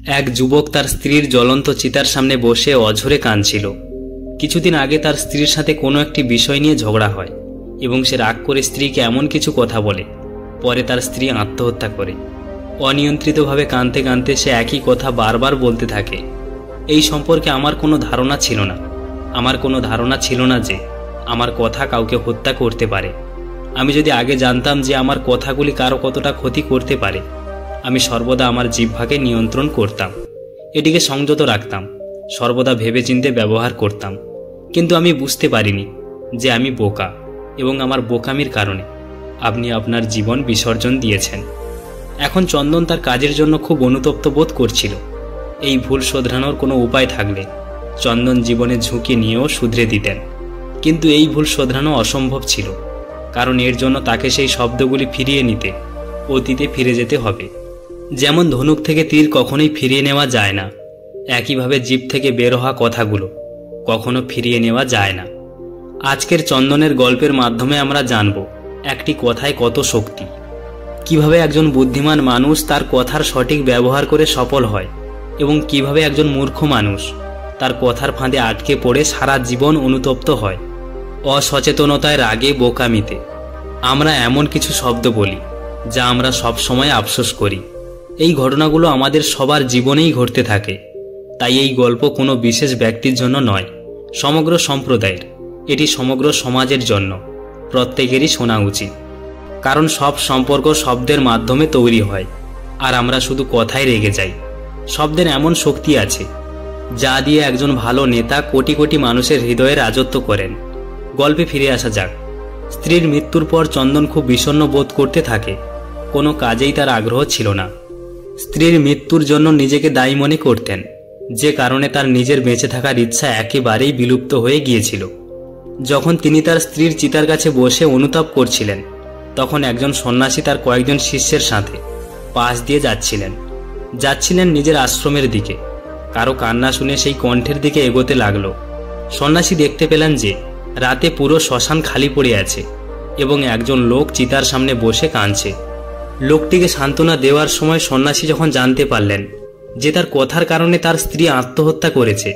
এক যুবক তার স্ত্রীর জ্বলন্ত চিতার সামনে বসে অঝরে কাঁদছিল। কিছুদিন আগে তার স্ত্রীর সাথে কোনো একটি বিষয় নিয়ে ঝগড়া হয় এবং সে রাগ করে স্ত্রীকে এমন কিছু কথা বলে, পরে তার স্ত্রী আত্মহত্যা করে। অনিয়ন্ত্রিতভাবে কাঁদতে কাঁদতে সে একই কথা বারবার বলতে থাকে। এই সম্পর্কে আমার কোনো ধারণা ছিল না। আমার কোনো ধারণা ছিল না যে আমার কথা কাউকে হত্যা করতে পারে। আমি যদি আগে জানতাম যে আমার কথাগুলি কারো কতটা ক্ষতি করতে পারে, আমি সর্বদা আমার জিহ্বাকে নিয়ন্ত্রণ করতাম, এটিকে সংযত রাখতাম, সর্বদা ভেবেচিন্তে ব্যবহার করতাম। কিন্তু আমি বুঝতে পারিনি যে আমি বোকা এবং আমার বোকামির কারণে আপনি আপনার জীবন বিসর্জন দিয়েছেন। এখন চন্দন তার কাজের জন্য খুব অনুতপ্ত বোধ করছিল। এই ভুল শোধরানোর কোনো উপায় থাকলে চন্দন জীবনে ঝুঁকি নিয়েও শুধরে দিতেন, কিন্তু এই ভুল শোধরানো অসম্ভব ছিল, কারণ এর জন্য তাকে সেই শব্দগুলি ফিরিয়ে নিতে অতীতে ফিরে যেতে হবে। যেমন ধনুক থেকে তীর কখনোই ফিরিয়ে নেওয়া যায় না, একইভাবে জিভ থেকে বের হওয়া কথাগুলো কখনো ফিরিয়ে নেওয়া যায় না। আজকের চন্দনের গল্পের মাধ্যমে আমরা জানব একটি কথায় কত শক্তি, কিভাবে একজন বুদ্ধিমান মানুষ তার কথার সঠিক ব্যবহার করে সফল হয় এবং কিভাবে একজন মূর্খ মানুষ তার কথার ফাঁদে আটকে পড়ে সারা জীবন অনুতপ্ত হয়। অসচেতনতায়, রাগে, বোকামিতে আমরা এমন কিছু শব্দ বলি যা আমরা সব সময় আফসোস করি। এই ঘটনাগুলো আমাদের সবার জীবনেই ঘটতে থাকে। তাই এই গল্প কোনো বিশেষ ব্যক্তির জন্য নয়, সমগ্র সম্প্রদায়ের, এটি সমগ্র সমাজের জন্য প্রত্যেকেরই শোনা উচিত। কারণ সব সম্পর্ক শব্দের মাধ্যমে তৈরি হয়, আর আমরা শুধু কথায় রেগে যাই। শব্দের এমন শক্তি আছে যা দিয়ে একজন ভালো নেতা কোটি কোটি মানুষের হৃদয়ে রাজত্ব করেন। গল্পে ফিরে আসা যাক। স্ত্রীর মৃত্যুর পর চন্দন খুব বিষণ্ণ বোধ করতে থাকে। কোনো কাজেই তার আগ্রহ ছিল না। স্ত্রীর মৃত্যুর জন্য নিজেকে দায়ী মনে করতেন, যে কারণে তার নিজের বেঁচে থাকার ইচ্ছা একেবারেই বিলুপ্ত হয়ে গিয়েছিল। যখন তিনি তার স্ত্রীর চিতার কাছে বসে অনুতাপ করছিলেন, তখন একজন সন্ন্যাসী তার কয়েকজন শিষ্যের সাথে পাশ দিয়ে যাচ্ছিলেন নিজের আশ্রমের দিকে। কারো কান্না শুনে সেই কণ্ঠের দিকে এগোতে লাগলো। সন্ন্যাসী দেখতে পেলেন যে রাতে পুরো শ্মশান খালি পড়ে আছে এবং একজন লোক চিতার সামনে বসে কাঁদছে। লোকটিকে সান্ত্বনা দেওয়ার সময় সন্ন্যাসী যখন জানতে পারলেন যে তার কথার কারণে তার স্ত্রী আত্মহত্যা করেছে,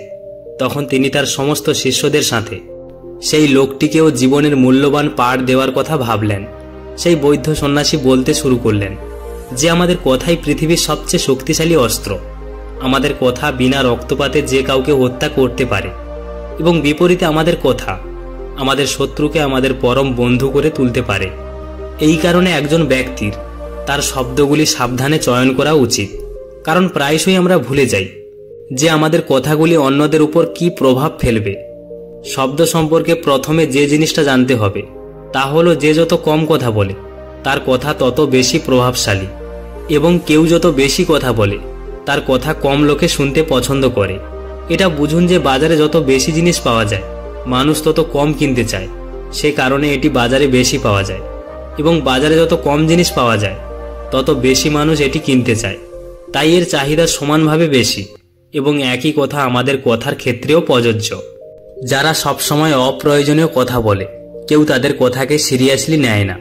তখন তিনি তার সমস্ত শিষ্যদের সাথে সেই লোকটিকেও জীবনের মূল্যবান পাঠ দেওয়ার কথা ভাবলেন। সেই বৌদ্ধ সন্ন্যাসী বলতে শুরু করলেন যে আমাদের কথাই পৃথিবীর সবচেয়ে শক্তিশালী অস্ত্র। আমাদের কথা বিনা রক্তপাতে যে কাউকে হত্যা করতে পারে, এবং বিপরীতে আমাদের কথা আমাদের শত্রুকে আমাদের পরম বন্ধু করে তুলতে পারে। এই কারণে একজন ব্যক্তির তার শব্দগুলি সাবধানে চয়ন করা উচিত, কারণ প্রায়শই আমরা ভুলে যাই যে আমাদের কথাগুলি অন্যদের উপর কী প্রভাব ফেলবে। শব্দ সম্পর্কে প্রথমে যে জিনিসটা জানতে হবে তা হলো, যে যত কম কথা বলে তার কথা তত বেশি প্রভাবশালী, এবং কেউ যত বেশি কথা বলে তার কথা কম লোকে শুনতে পছন্দ করে। এটা বুঝুন যে বাজারে যত বেশি জিনিস পাওয়া যায় মানুষ তত কম কিনতে চায়, সে কারণে এটি বাজারে বেশি পাওয়া যায়, এবং বাজারে যত কম জিনিস পাওয়া যায় তত বেশি মানুষ এটি কিনতে চায়। তাই এর চাহিদা সমানভাবে বেশি, এবং একই কথা আমাদের কথার ক্ষেত্রেও প্রযোজ্য। যারা সবসময় অপ্রয়োজনীয় কথা বলে কেউ তাদের কথাকে সিরিয়াসলি নেয় না,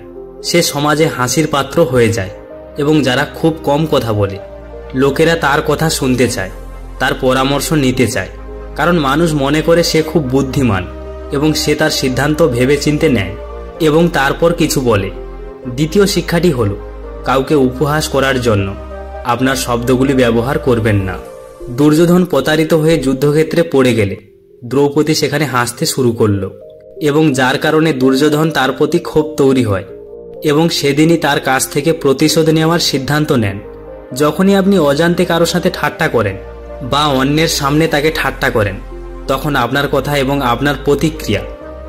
সে সমাজে হাসির পাত্র হয়ে যায়। এবং যারা খুব কম কথা বলে লোকেরা তার কথা শুনতে চায়, তার পরামর্শ নিতে চায়, কারণ মানুষ মনে করে সে খুব বুদ্ধিমান এবং সে তার সিদ্ধান্ত ভেবেচিন্তে নেয় এবং তারপর কিছু বলে। দ্বিতীয় শিক্ষাটি হলো, কাউকে উপহাস করার জন্য আপনার শব্দগুলি ব্যবহার করবেন না। দুর্যোধন প্রতারিত হয়ে যুদ্ধক্ষেত্রে পড়ে গেলে দ্রৌপদী সেখানে হাসতে শুরু করল, এবং যার কারণে দুর্যোধন তার প্রতি ক্ষোভ তৈরি হয় এবং সেদিনই তার কাছ থেকে প্রতিশোধ নেওয়ার সিদ্ধান্ত নেন। যখনই আপনি অজান্তে কারো সাথে ঠাট্টা করেন বা অন্যের সামনে তাকে ঠাট্টা করেন, তখন আপনার কথা এবং আপনার প্রতিক্রিয়া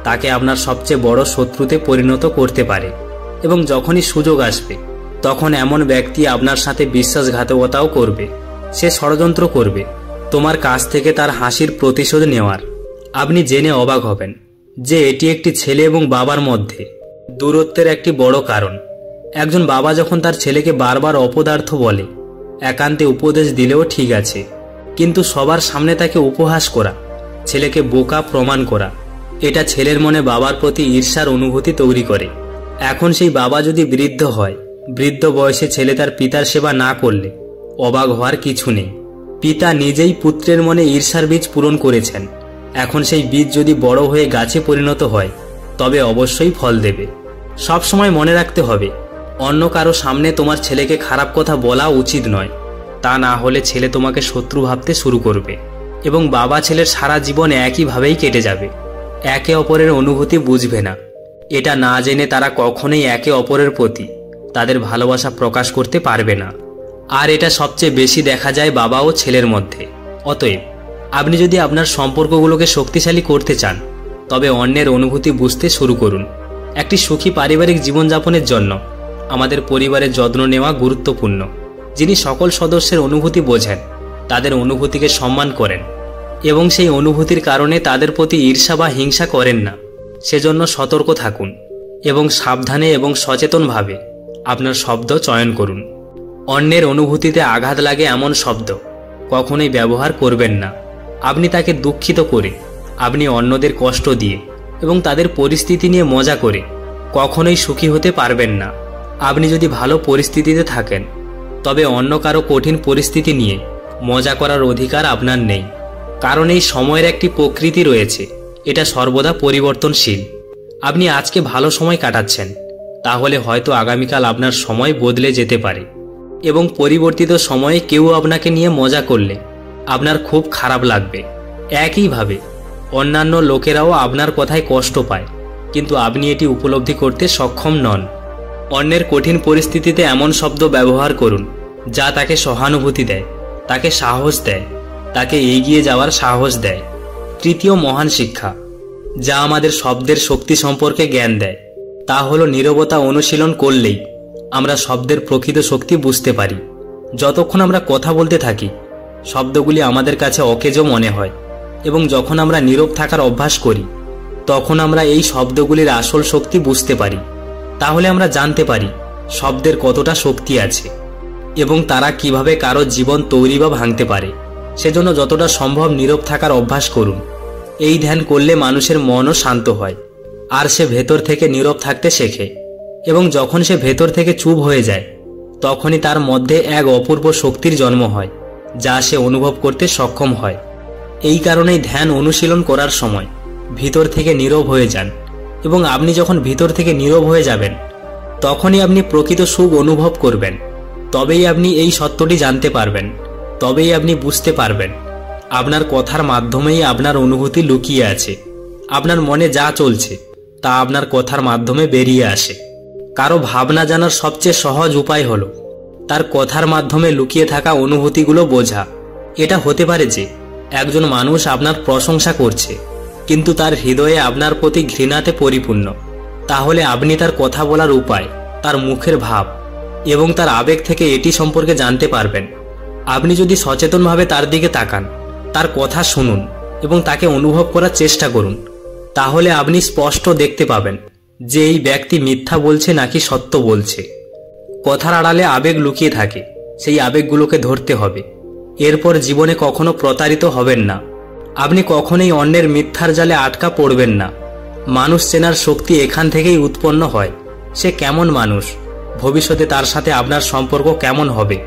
তাকে আপনার সবচেয়ে বড় শত্রুতে পরিণত করতে পারে। এবং যখনই সুযোগ আসবে তখন এমন ব্যক্তি আপনার সাথে বিশ্বাসঘাতকতাও করবে। সে ষড়যন্ত্র করবে তোমার কাছ থেকে তার হাসির প্রতিশোধ নেওয়ার। আপনি জেনে অবাক হবেন যে এটি একটি ছেলে এবং বাবার মধ্যে দূরত্বের একটি বড় কারণ। একজন বাবা যখন তার ছেলেকে বারবার অপদার্থ বলে, একান্তে উপদেশ দিলেও ঠিক আছে, কিন্তু সবার সামনে তাকে উপহাস করা, ছেলেকে বোকা প্রমাণ করা, এটা ছেলের মনে বাবার প্রতি ঈর্ষার অনুভূতি তৈরি করে। এখন সেই বাবা যদি বৃদ্ধ হয়, বৃদ্ধ বয়সে ছেলে তার পিতার সেবা না করলে অবাক হওয়ার কিছু নেই। পিতা নিজেই পুত্রের মনে ঈর্ষার বীজ পূরণ করেছেন। এখন সেই বীজ যদি বড় হয়ে গাছে পরিণত হয় তবে অবশ্যই ফল দেবে। সব সময় মনে রাখতে হবে, অন্য কারো সামনে তোমার ছেলেকে খারাপ কথা বলা উচিত নয়। তা না হলে ছেলে তোমাকে শত্রু ভাবতে শুরু করবে এবং বাবা ছেলের সারা জীবন একইভাবেই কেটে যাবে। একে অপরের অনুভূতি বুঝবে না। এটা না জেনে তারা কখনোই একে অপরের প্রতি তাদের ভালোবাসা প্রকাশ করতে পারবে না। আর এটা সবচেয়ে বেশি দেখা যায় বাবা ও ছেলের মধ্যে। অতএব আপনি যদি আপনার সম্পর্কগুলোকে শক্তিশালী করতে চান তবে অন্যের অনুভূতি বুঝতে শুরু করুন। একটি সুখী পারিবারিক জীবনযাপনের জন্য আমাদের পরিবারের যত্ন নেওয়া গুরুত্বপূর্ণ। যিনি সকল সদস্যের অনুভূতি বোঝেন, তাদের অনুভূতিকে সম্মান করেন এবং সেই অনুভূতির কারণে তাদের প্রতি ঈর্ষা বা হিংসা করেন না, সেজন্য সতর্ক থাকুন এবং সাবধানে এবং সচেতনভাবে আপনার শব্দ চয়ন করুন। অন্যের অনুভূতিতে আঘাত লাগে এমন শব্দ কখনোই ব্যবহার করবেন না। আপনি তাকে দুঃখিত করে, আপনি অন্যদের কষ্ট দিয়ে এবং তাদের পরিস্থিতি নিয়ে মজা করে কখনোই সুখী হতে পারবেন না। আপনি যদি ভালো পরিস্থিতিতে থাকেন তবে অন্য কারো কঠিন পরিস্থিতি নিয়ে মজা করার অধিকার আপনার নেই। কারণ এই সময়ের একটি প্রকৃতি রয়েছে, এটা সর্বদা পরিবর্তনশীল। আপনি আজকে ভালো সময় কাটাচ্ছেন, তাহলে হয়তো আগামীকাল আপনার সময় বদলে যেতে পারে এবং পরিবর্তিত সময়ে কেউ আপনাকে নিয়ে মজা করলে আপনার খুব খারাপ লাগবে। একইভাবে অন্যান্য লোকেরাও আপনার কথায় কষ্ট পায়, কিন্তু আপনি এটি উপলব্ধি করতে সক্ষম নন। অন্যের কঠিন পরিস্থিতিতে এমন শব্দ ব্যবহার করুন যা তাকে সহানুভূতি দেয়, তাকে সাহস দেয়, তাকে এগিয়ে যাওয়ার সাহস দেয়। তৃতীয় মহান শিক্ষা যা আমাদের শব্দের শক্তি সম্পর্কে জ্ঞান দেয় তা হলো নীরবতা অনুশীলন করলেই আমরা শব্দের প্রকৃত শক্তি বুঝতে পারি। যতক্ষণ আমরা কথা বলতে থাকি শব্দগুলি আমাদের কাছে অকেজো মনে হয় এবং যখন আমরা নীরব থাকার অভ্যাস করি তখন আমরা এই শব্দগুলির আসল শক্তি বুঝতে পারি। তাহলে আমরা জানতে পারি শব্দের কতটা শক্তি আছে এবং তারা কিভাবে কারো জীবন তৈরি বা ভাঙতে পারে। সেজন্য যতটা সম্ভব নীরব থাকার অভ্যাস করুন। এই ধ্যান করলে মানুষের মনও শান্ত হয় আর সে ভেতর থেকে নীরব থাকতে শেখে এবং যখন সে ভেতর থেকে চুপ হয়ে যায় তখনই তার মধ্যে এক অপূর্ব শক্তির জন্ম হয় যা সে অনুভব করতে সক্ষম হয়। এই কারণেই ধ্যান অনুশীলন করার সময় ভিতর থেকে নীরব হয়ে যান এবং আপনি যখন ভিতর থেকে নীরব হয়ে যাবেন তখনই আপনি প্রকৃত সুখ অনুভব করবেন। তবেই আপনি এই সত্যটি জানতে পারবেন, তবেই আপনি বুঝতে পারবেন আপনার কথার মাধ্যমেই আপনার অনুভূতি লুকিয়ে আছে। আপনার মনে যা চলছে তা আপনার কথার মাধ্যমে বেরিয়ে আসে। কারো ভাবনা জানার সবচেয়ে সহজ উপায় হলো তার কথার মাধ্যমে লুকিয়ে থাকা অনুভূতিগুলো বোঝা। এটা হতে পারে যে একজন মানুষ আপনার প্রশংসা করছে কিন্তু তার হৃদয়ে আপনার প্রতি ঘৃণাতে পরিপূর্ণ। তাহলে আপনি তার কথা বলার উপায়, তার মুখের ভাব এবং তার আবেগ থেকে এটি সম্পর্কে জানতে পারবেন। আপনি যদি সচেতনভাবে তার দিকে তাকান, তার কথা শুনুন এবং তাকে অনুভব করার চেষ্টা করুন, তাহলে আপনি স্পষ্ট দেখতে পাবেন যে এই ব্যক্তি মিথ্যা বলছে নাকি সত্য বলছে। কথার আড়ালে আবেগ লুকিয়ে থাকে, সেই আবেগগুলোকে ধরতে হবে। এরপর জীবনে কখনো প্রতারিত হবেন না। আপনি কখনোই অন্যের মিথ্যার জালে আটকা পড়বেন না। মানুষ চেনার শক্তি এখান থেকেই উৎপন্ন হয়। সে কেমন মানুষ, ভবিষ্যতে তার সাথে আপনার সম্পর্ক কেমন হবে,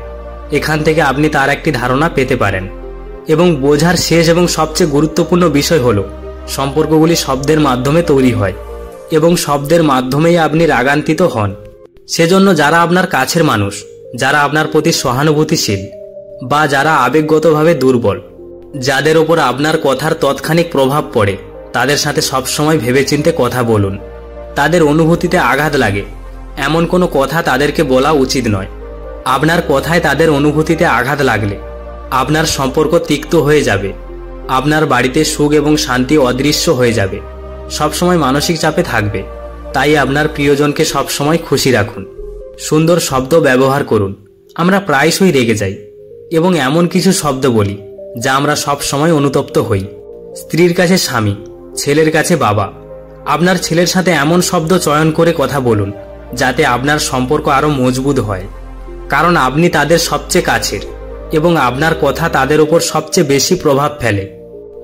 এখান থেকে আপনি তার একটি ধারণা পেতে পারেন। এবং বোঝার শেষ এবং সবচেয়ে গুরুত্বপূর্ণ বিষয় হলো সম্পর্কগুলি শব্দের মাধ্যমে তৈরি হয় এবং শব্দের মাধ্যমেই আপনি রাগান্বিত হন। সেজন্য যারা আপনার কাছের মানুষ, যারা আপনার প্রতি সহানুভূতিশীল বা যারা আবেগগতভাবে দুর্বল, যাদের ওপর আপনার কথার তৎক্ষণিক প্রভাব পড়ে, তাদের সাথে সবসময় ভেবেচিন্তে কথা বলুন। তাদের অনুভূতিতে আঘাত লাগে এমন কোনো কথা তাদেরকে বলা উচিত নয়। আপনার কথায় তাদের অনুভূতিতে আঘাত লাগলে আপনার সম্পর্ক তিক্ত হয়ে যাবে। আপনার বাড়িতে সুখ এবং শান্তি অদৃশ্য হয়ে যাবে। সবসময় মানসিক চাপে থাকবে। তাই আপনার প্রিয়জনকে সবসময় খুশি রাখুন। সুন্দর শব্দ ব্যবহার করুন। আমরা প্রায়শই রেগে যাই এবং এমন কিছু শব্দ বলি যা আমরা সব সময় অনুতপ্ত হই। স্ত্রীর কাছে স্বামী, ছেলের কাছে বাবা। আপনার ছেলের সাথে এমন শব্দ চয়ন করে কথা বলুন যাতে আপনার সম্পর্ক আরো মজবুত হয়, কারণ আপনি তাদের সবচেয়ে কাছের এবং আপনার কথা তাদের উপর সবচেয়ে বেশি প্রভাব ফেলে।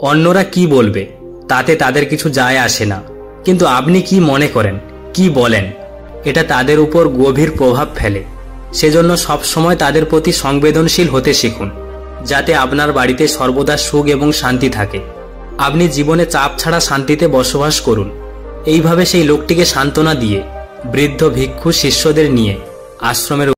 অন্যরা কি বলবে তাতে তাদের কিছু যায় আসে না, কিন্তু আপনি কি মনে করেন, কি বলেন, এটা তাদের উপর গভীর প্রভাব ফেলে। সেজন্য সবসময় তাদের প্রতি সংবেদনশীল হতে শিখুন যাতে আপনার বাড়িতে সর্বদা সুখ এবং শান্তি থাকে। আপনি জীবনে চাপ ছাড়া শান্তিতে বসবাস করুন। এইভাবে সেই লোকটিকে সান্ত্বনা দিয়ে বৃদ্ধ ভিক্ষু শিষ্যদের নিয়ে আশ্রমের